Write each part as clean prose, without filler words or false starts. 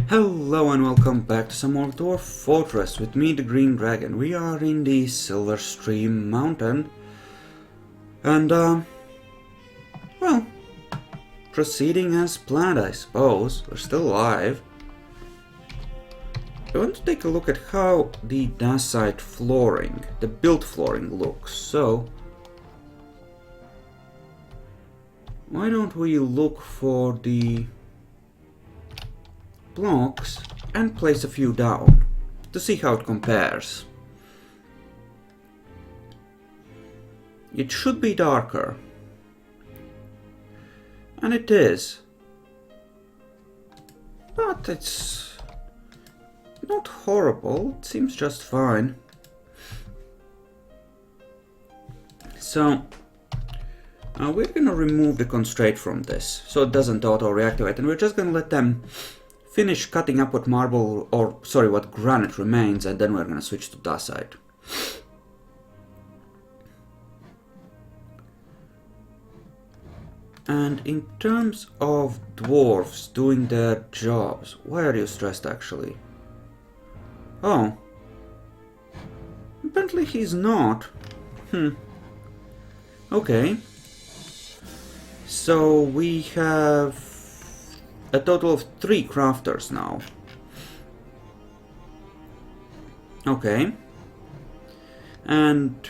Hello and welcome back to some more Dwarf Fortress with me, the Green Dragon. We are in the Silverstream mountain and, well, proceeding as planned, I suppose. We're still alive. I want to take a look at how the dacite flooring, the built flooring, looks. So, why don't we look for the blocks and place a few down to see how it compares. It should be darker, and it is, but it's not horrible. It seems just fine. So we're gonna remove the constraint from this so it doesn't auto reactivate, and we're just gonna let them finish cutting up what marble, or sorry, what granite remains, and then we're gonna switch to dacite. And in terms of dwarves doing their jobs, why are you stressed actually? Oh. Apparently he's not. Okay. So we have a total of 3 crafters now. Okay. And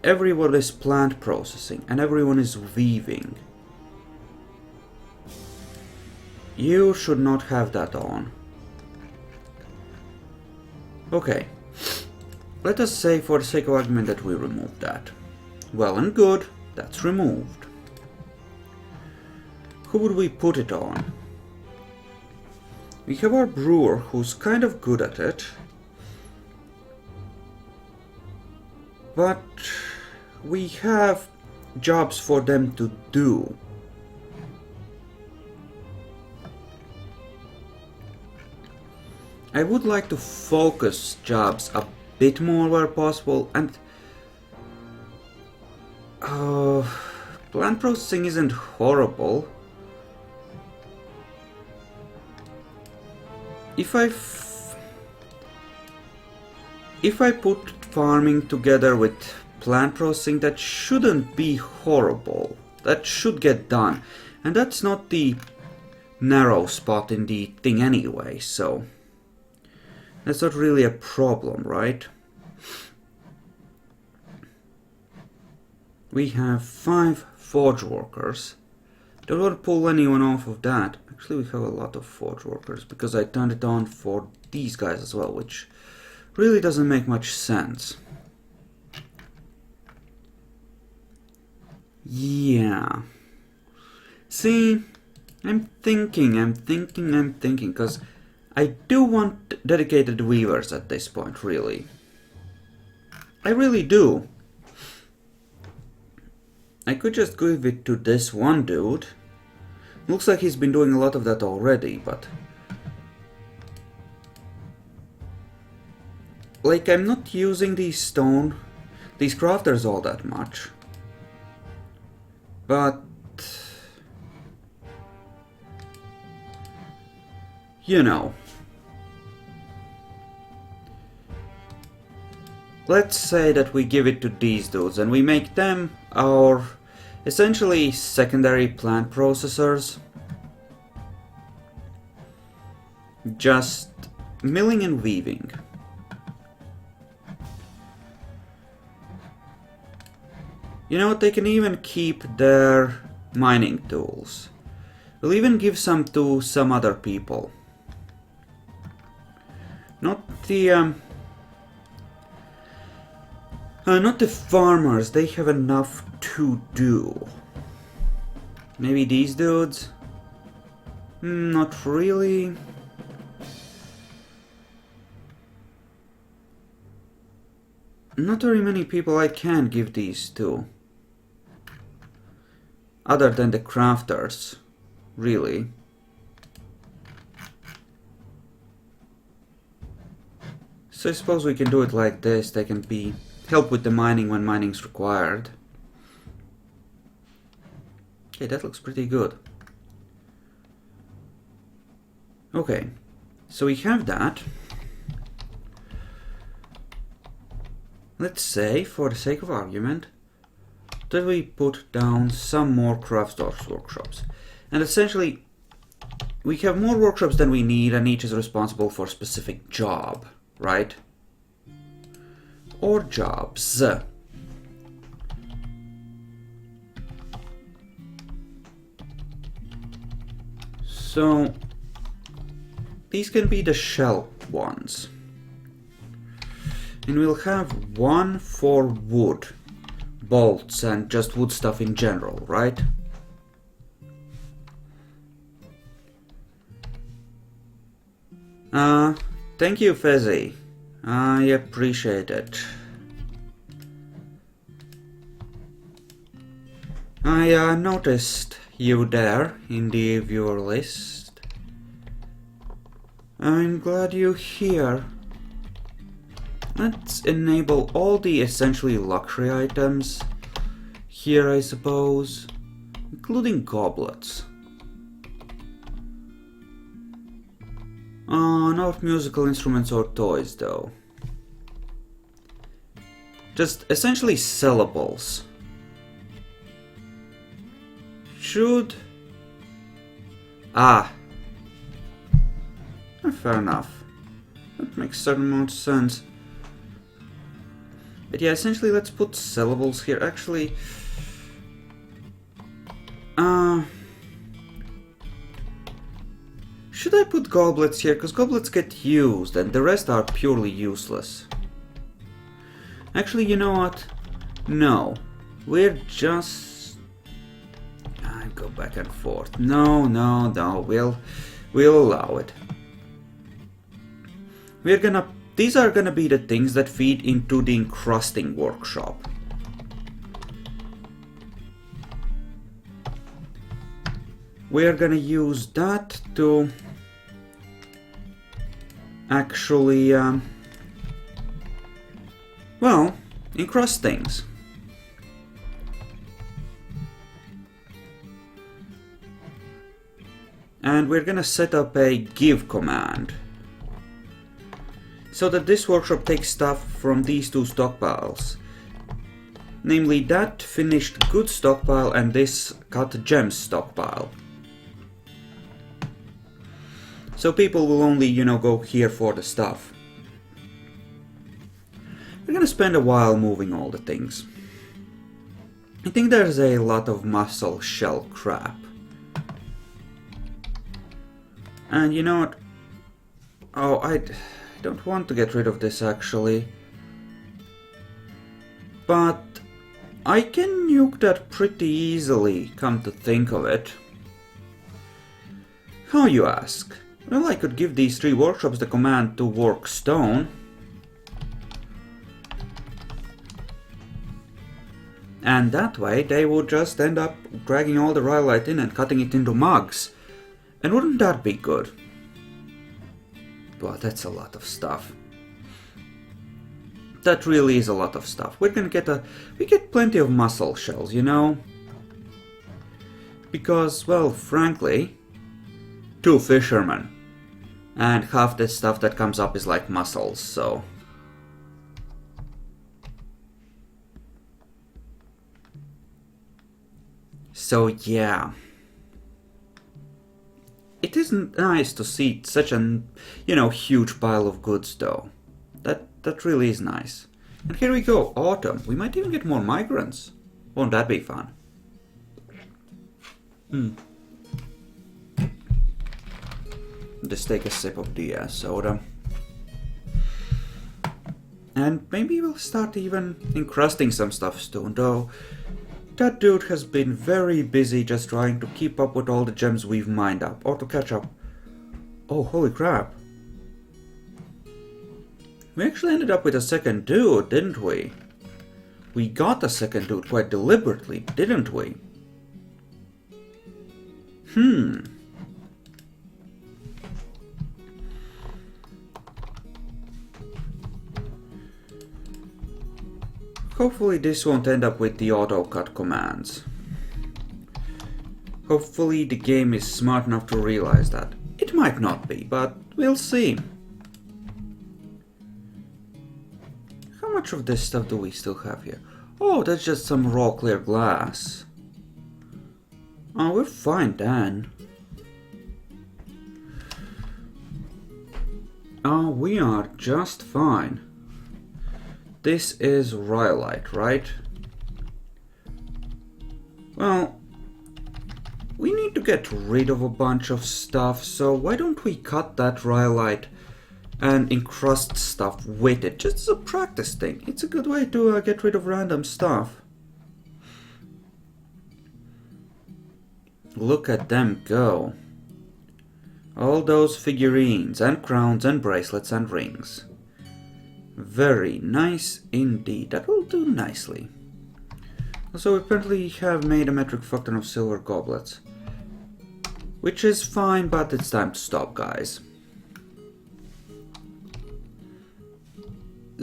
everyone is plant processing and everyone is weaving. You should not have that on. Okay. Let us say for the sake of argument that we remove that. Well and good, that's removed. Who would we put it on? We have our brewer, who's kind of good at it, but we have jobs for them to do. I would like to focus jobs a bit more where possible, and plant processing isn't horrible. If I put farming together with plant processing, that shouldn't be horrible. That should get done. And that's not the narrow spot in the thing anyway, so that's not really a problem, right? We have 5 forge workers. Don't want to pull anyone off of that. Actually, we have a lot of forge workers because I turned it on for these guys as well, which really doesn't make much sense. Yeah. See, I'm thinking, because I do want dedicated weavers at this point, really. I really do. I could just give it to this one dude. Looks like he's been doing a lot of that already, but like, I'm not using these crafters all that much. But you know, let's say that we give it to these dudes and we make them our essentially secondary plant processors. Just milling and weaving. You know what, they can even keep their mining tools. We'll even give some to some other people. Not the farmers, they have enough to do. Maybe these dudes? Not really. Not very many people I can give these to. Other than the crafters, really. So I suppose we can do it like this. They can help with the mining when mining's required. Okay, that looks pretty good. Okay, So we have that. Let's say, for the sake of argument, that we put down some more Craftsdorf workshops. And essentially, we have more workshops than we need, and each is responsible for a specific job, right? Or jobs. So, these can be the shell ones. And we'll have one for wood, bolts, and just wood stuff in general, right? Thank you, Fezzy. I appreciate it. I noticed you there in the viewer list. I'm glad you're here. Let's enable all the essentially luxury items here, I suppose, including goblets. Not musical instruments or toys, though. Just essentially sellables. Should... Fair enough. That makes certain amount of sense. But yeah, essentially let's put sellables here. Actually... Should I put goblets here? Because goblets get used and the rest are purely useless. Actually, you know what? No. We're just... I go back and forth. No. We'll allow it. These are gonna be the things that feed into the encrusting workshop. We're gonna use that to actually, well, encrust things. And we're gonna set up a give command so that this workshop takes stuff from these two stockpiles. Namely, that finished goods stockpile and this cut gems stockpile. So people will only, you know, go here for the stuff. We're gonna spend a while moving all the things. I think there's a lot of muscle shell crap. And you know what? Oh, I don't want to get rid of this actually. But I can nuke that pretty easily, come to think of it. How, you ask? Well, I could give these three workshops the command to work stone. And that way they would just end up dragging all the rhyolite in and cutting it into mugs. And wouldn't that be good? Well, that's a lot of stuff. That really is a lot of stuff. We're gonna get we get plenty of muscle shells, you know? Because, well, frankly, 2 fishermen. And half the stuff that comes up is like mussels, so... So, yeah. It isn't nice to see such an, you know, huge pile of goods, though. That really is nice. And here we go, autumn. We might even get more migrants. Won't that be fun? Just take a sip of the soda. And maybe we'll start even encrusting some stuff soon, though that dude has been very busy just trying to keep up with all the gems we've mined up, or to catch up. Oh, holy crap. We actually ended up with a second dude, didn't we? We got a second dude quite deliberately, didn't we? Hopefully this won't end up with the auto-cut commands. Hopefully the game is smart enough to realize that. It might not be, but we'll see. How much of this stuff do we still have here? Oh, that's just some raw clear glass. Oh, we're fine then. Oh, we are just fine. This is rhyolite, right? Well, we need to get rid of a bunch of stuff, so why don't we cut that rhyolite and encrust stuff with it, just as a practice thing. It's a good way to get rid of random stuff. Look at them go. All those figurines and crowns and bracelets and rings. Very nice indeed. That will do nicely. Also, we apparently have made a metric fuck ton of silver goblets. Which is fine, but it's time to stop, guys.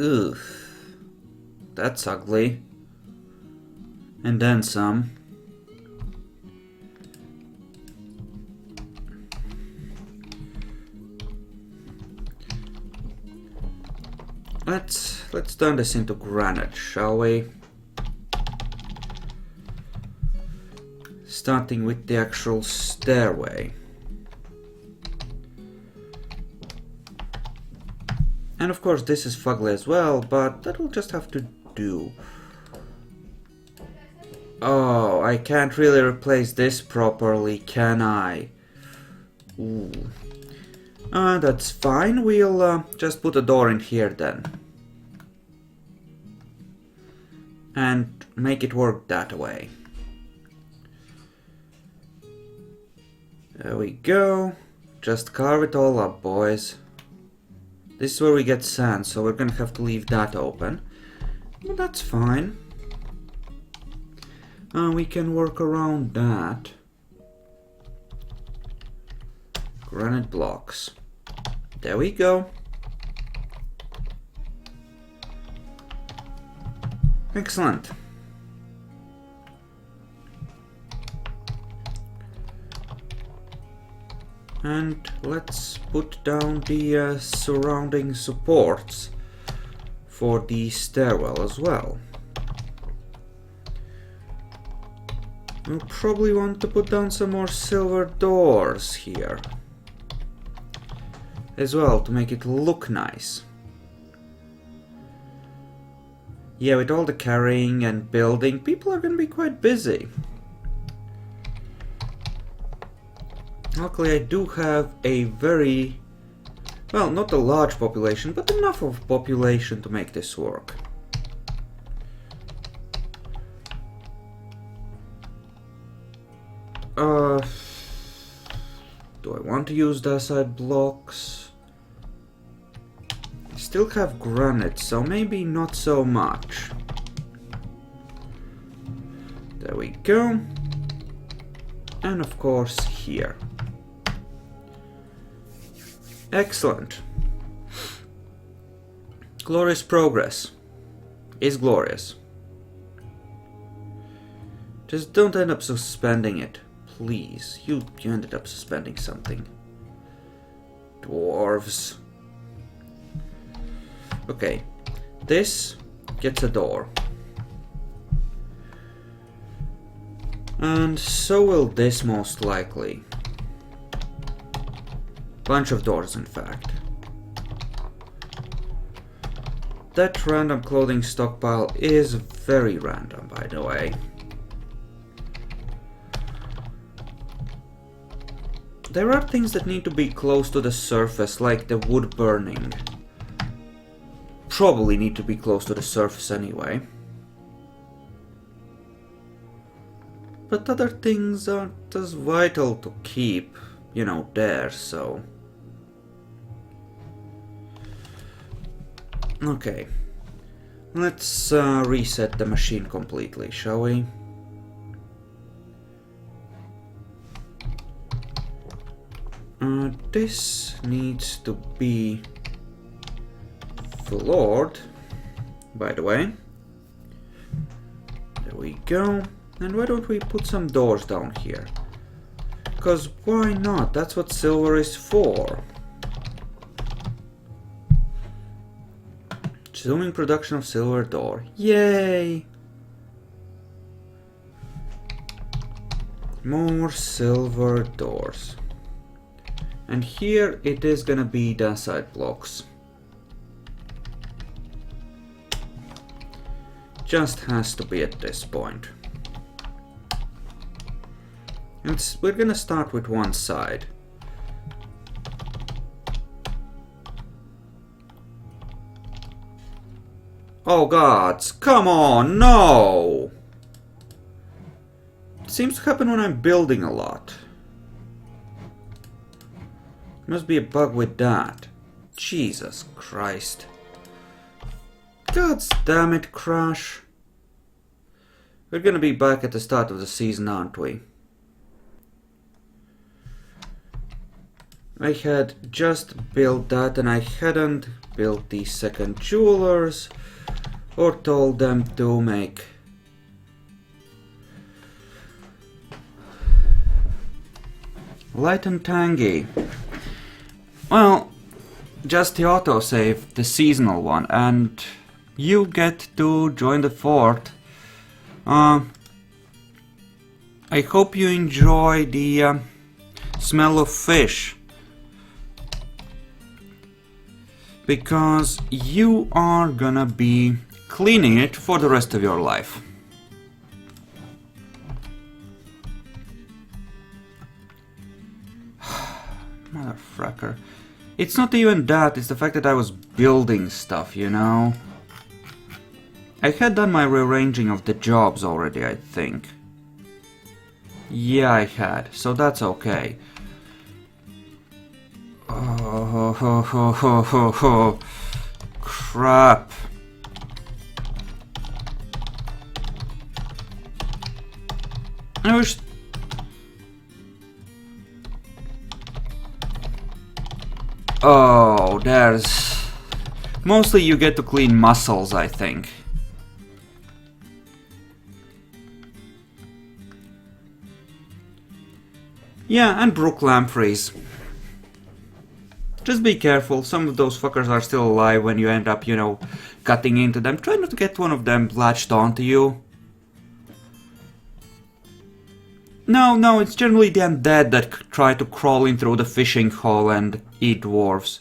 Ugh. That's ugly. And then some. Let's turn this into granite, shall we? Starting with the actual stairway. And of course this is fugly as well, but that will just have to do. Oh, I can't really replace this properly, can I? Ooh. That's fine, we'll just put a door in here then. And make it work that way. There we go. Just carve it all up, boys. This is where we get sand, so we're gonna have to leave that open. But that's fine. We can work around that. Granite blocks. There we go. Excellent. And let's put down the surrounding supports for the stairwell as well. We'll probably want to put down some more silver doors here as well to make it look nice. Yeah, with all the carrying and building, people are gonna be quite busy. Luckily, I do have a very, well, not a large population, but enough of population to make this work. Do I want to use the side blocks? I still have granite, so maybe not so much. There we go. And of course here. Excellent. Glorious progress. Is glorious. Just don't end up suspending it. Please. You ended up suspending something. Dwarves. Okay. This gets a door. And so will this most likely. Bunch of doors, in fact. That random clothing stockpile is very random, by the way. There are things that need to be close to the surface, like the wood burning. Probably need to be close to the surface anyway. But other things aren't as vital to keep, you know, there, so... Okay. Let's reset the machine completely, shall we? This needs to be floored, by the way. There we go. And why don't we put some doors down here? Because why not? That's what silver is for. Resuming production of silver door. Yay! More silver doors. And here it is gonna be dacite blocks. Just has to be at this point. And we're gonna start with one side. Oh gods, come on, no! It seems to happen when I'm building a lot. Must be a bug with that. Jesus Christ. God damn it, Crash. We're gonna be back at the start of the season, aren't we? I had just built that and I hadn't built the second jewelers or told them to make light and tangy. Well, just the autosave, the seasonal one, and you get to join the fort. I hope you enjoy the smell of fish, because you are gonna be cleaning it for the rest of your life. Motherfucker. It's not even that, it's the fact that I was building stuff, you know? I had done my rearranging of the jobs already, I think. Yeah, I had, so that's okay. Oh, ho, ho, ho, ho, ho. Crap. I wish... Oh, there's... Mostly you get to clean muscles, I think. Yeah, and Brook Lampreys. Just be careful, some of those fuckers are still alive when you end up, you know, cutting into them. Try not to get one of them latched onto you. No, it's generally the undead that try to crawl in through the fishing hole and eat dwarves.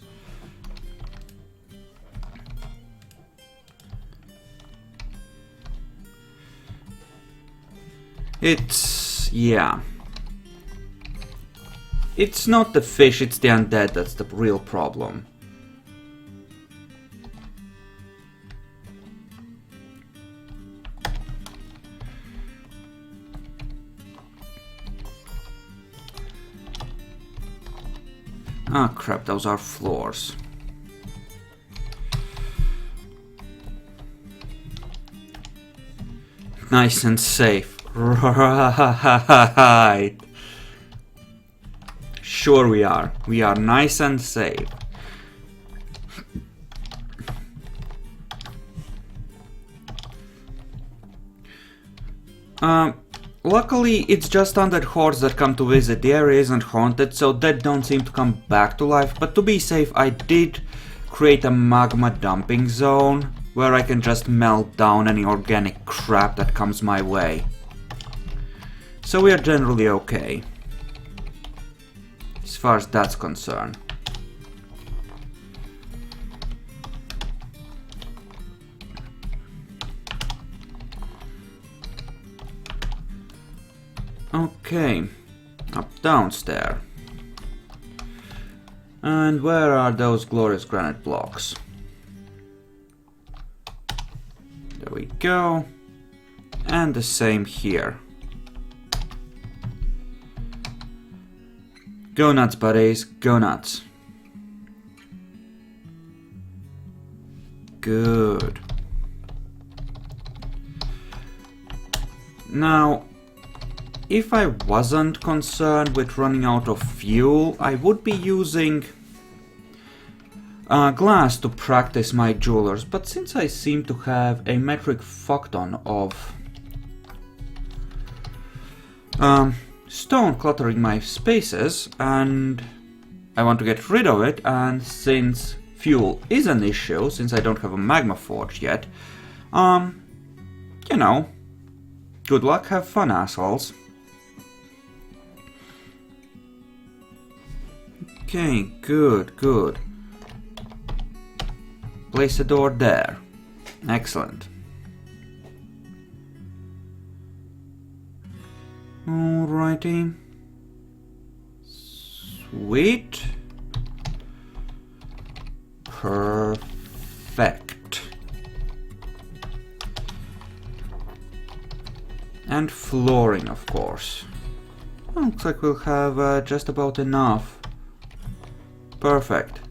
Yeah. It's not the fish, it's the undead that's the real problem. Ah, crap, those are floors. Nice and safe. Right. Sure we are. We are nice and safe. Luckily, it's just undead hordes that come to visit. The area isn't haunted, so dead don't seem to come back to life. But to be safe, I did create a magma dumping zone where I can just melt down any organic crap that comes my way. So we are generally okay, as far as that's concerned. Okay, up downstairs. And where are those glorious granite blocks? There we go. And the same here. Go nuts, buddies, go nuts. Good. Now, if I wasn't concerned with running out of fuel, I would be using glass to practice my jewelers, but since I seem to have a metric fuckton of stone cluttering my spaces, and I want to get rid of it, and since fuel is an issue, since I don't have a magma forge yet, you know, good luck, have fun, assholes. Okay, good, good. Place a door there. Excellent. Alrighty. Sweet. Perfect. And flooring, of course. Looks like we'll have just about enough. Perfect.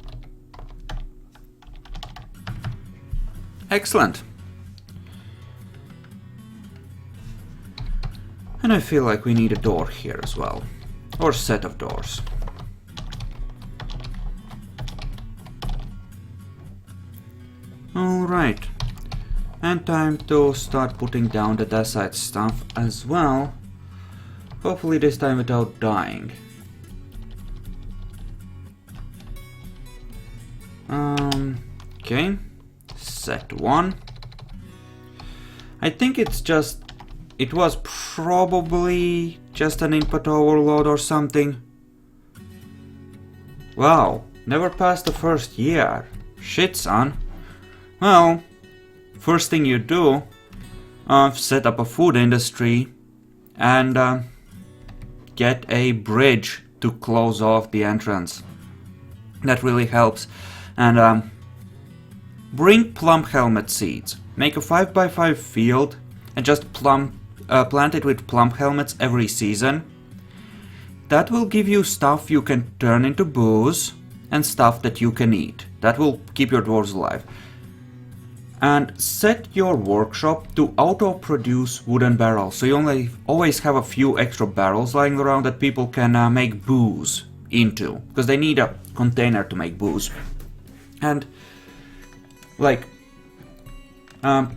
Excellent. And I feel like we need a door here as well. Or set of doors. Alright. And time to start putting down the dacite stuff as well. Hopefully this time without dying. Okay. Set 1. I think it was probably just an input overload or something. Wow, never passed the first year. Shit, son. Well, first thing you do, set up a food industry and get a bridge to close off the entrance. That really helps. And bring plum helmet seeds. Make a 5x5 field and just plant it with plum helmets every season. That will give you stuff you can turn into booze and stuff that you can eat. That will keep your dwarves alive. And set your workshop to auto-produce wooden barrels, so you always have a few extra barrels lying around that people can make booze into, because they need a container to make booze. And like Alt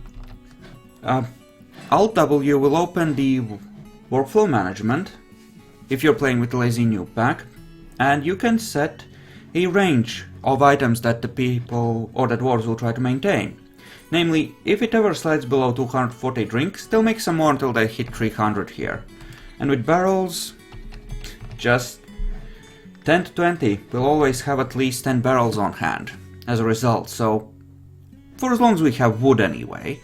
W will open the workflow management if you're playing with the lazy new pack, and you can set a range of items that the people or the dwarves will try to maintain. Namely, if it ever slides below 240 drinks, they'll make some more until they hit 300 here. And with barrels, just 10 to 20, we'll always have at least 10 barrels on hand as a result, so for as long as we have wood anyway.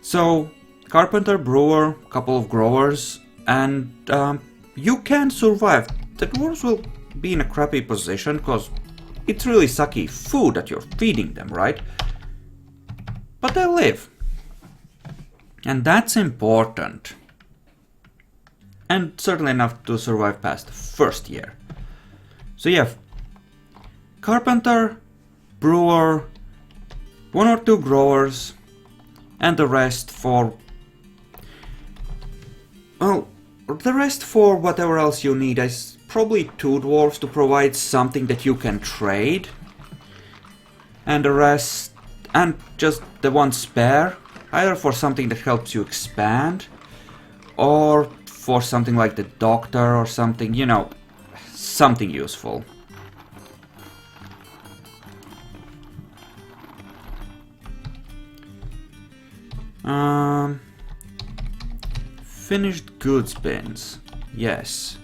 So, carpenter, brewer, couple of growers, and you can survive. The dwarves will be in a crappy position because it's really sucky food that you're feeding them, right? But they live. And that's important. And certainly enough to survive past the first year. So yeah, carpenter, brewer, 1 or 2 growers, and the rest for... well, the rest for whatever else you need. Probably 2 dwarves to provide something that you can trade. And the rest... and just the 1 spare, either for something that helps you expand, or for something like the doctor or something, you know, something useful. Finished goods bins, yes.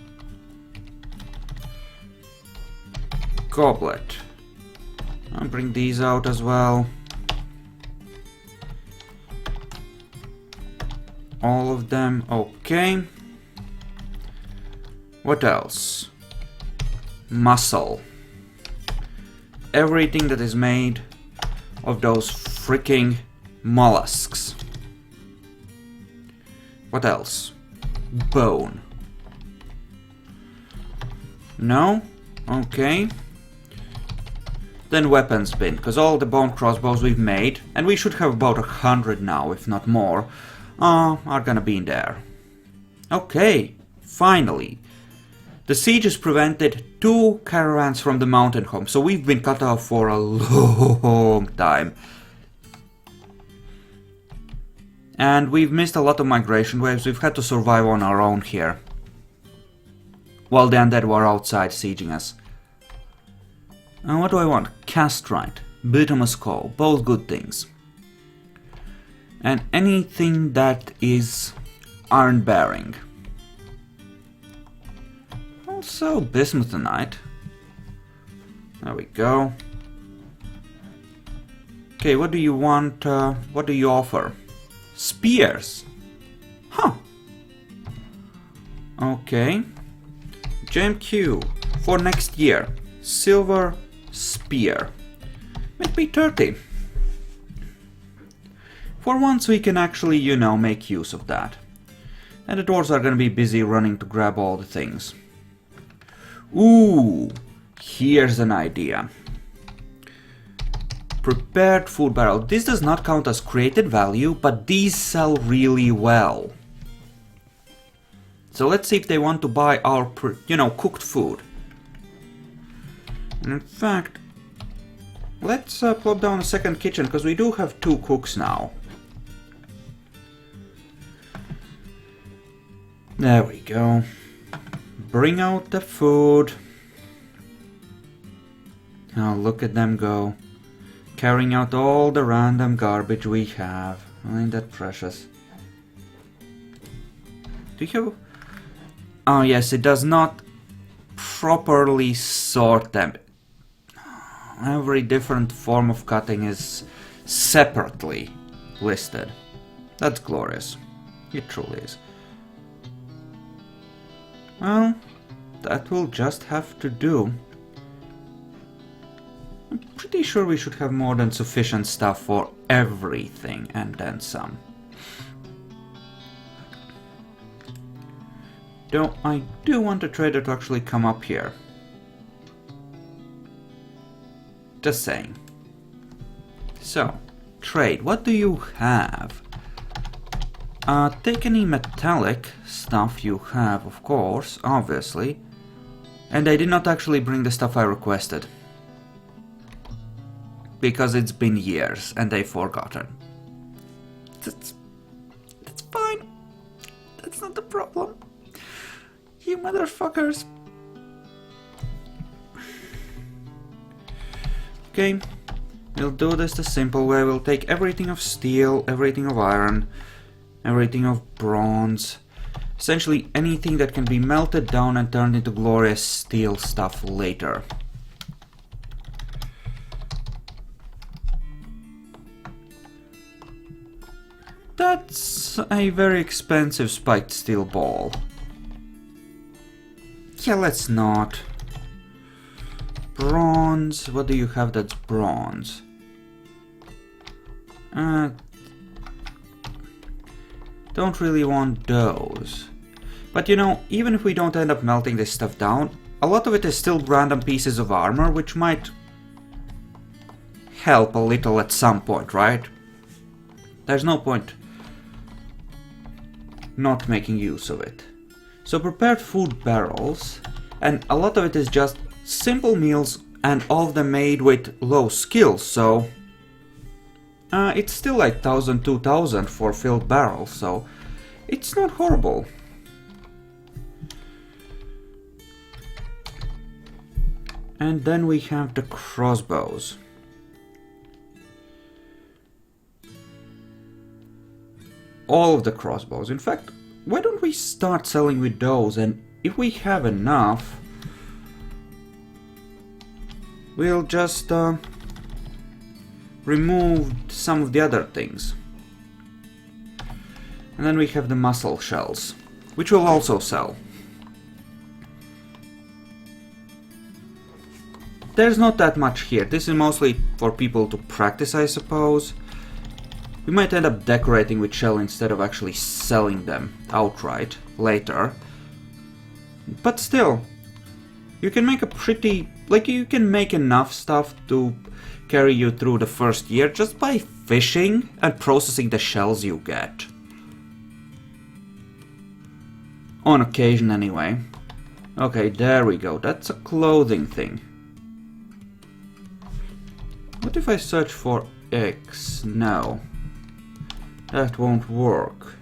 Goblet. I'll bring these out as well. All of them, okay. What else? Muscle. Everything that is made of those freaking mollusks. What else? Bone. No? Okay. Then weapons bin, because all the bone crossbows we've made, and we should have about 100 now, if not more, are gonna be in there. Okay, finally. The siege has prevented 2 caravans from the mountain home, so we've been cut off for a long time. And we've missed a lot of migration waves, we've had to survive on our own here. while the undead were outside sieging us. And what do I want? Castrite, bituminous coal, both good things. And anything that is iron bearing. Also bismuthinite. There we go. Okay, what do you want? What do you offer? Spears. Huh. Okay. GMQ for next year. Silver spear. Maybe 30. For once we can actually, you know, make use of that. And the dwarves are gonna be busy running to grab all the things. Ooh, here's an idea. Prepared food barrel. This does not count as created value, but these sell really well. So let's see if they want to buy our, you know, cooked food. And in fact, let's plop down a second kitchen, because we do have 2 cooks now. There we go. Bring out the food. Oh, look at them go. Carrying out all the random garbage we have. Ain't that precious? Do you have... Oh yes, it does not properly sort them. Every different form of cutting is separately listed. That's glorious. It truly is. Well, that will just have to do. I'm pretty sure we should have more than sufficient stuff for everything, and then some. Though I do want a trader to actually come up here. Just saying. So, trade, what do you have? Take any metallic stuff you have, of course, obviously. And I did not actually bring the stuff I requested. Because it's been years and they've forgotten. That's fine. That's not the problem. You motherfuckers. Okay, we'll do this the simple way. We'll take everything of steel, everything of iron, everything of bronze. Essentially anything that can be melted down and turned into glorious steel stuff later. That's a very expensive spiked steel ball. Yeah, let's not. Bronze, what do you have that's bronze? Don't really want those. But you know, even if we don't end up melting this stuff down, a lot of it is still random pieces of armor, which might help a little at some point, right? There's no point not making use of it. So prepared food barrels, and a lot of it is just simple meals, and all of them made with low skill, so it's still like 1000, 2000 for filled barrels, so it's not horrible. And then we have the crossbows. All of the crossbows. In fact, why don't we start selling with those, and if we have enough, we'll just remove some of the other things. And then we have the mussel shells, which we'll also sell. There's not that much here. This is mostly for people to practice, I suppose. We might end up decorating with shell instead of actually selling them outright later. But still, you can make a pretty... like, you can make enough stuff to carry you through the first year just by fishing and processing the shells you get. On occasion, anyway. Okay, there we go. That's a clothing thing. What if I search for X? No. That won't work.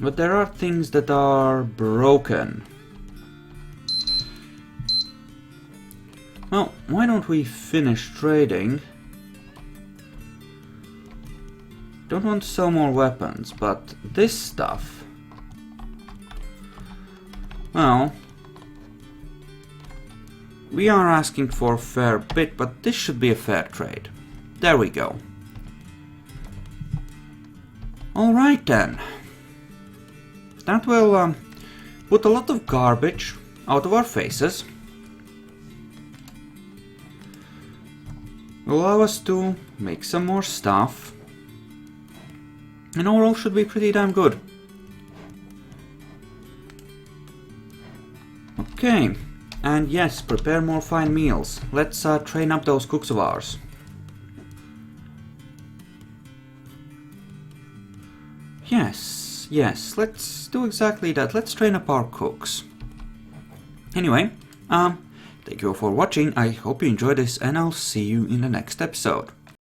But there are things that are broken. Well, why don't we finish trading? Don't want to sell more weapons, but this stuff... Well... We are asking for a fair bit, but this should be a fair trade. There we go. Alright then. That will put a lot of garbage out of our faces. Allow us to make some more stuff. And overall should be pretty damn good. Okay. And yes, prepare more fine meals. Let's train up those cooks of ours. Yes, let's do exactly that. Let's train up our cooks. Anyway, thank you all for watching. I hope you enjoyed this, and I'll see you in the next episode.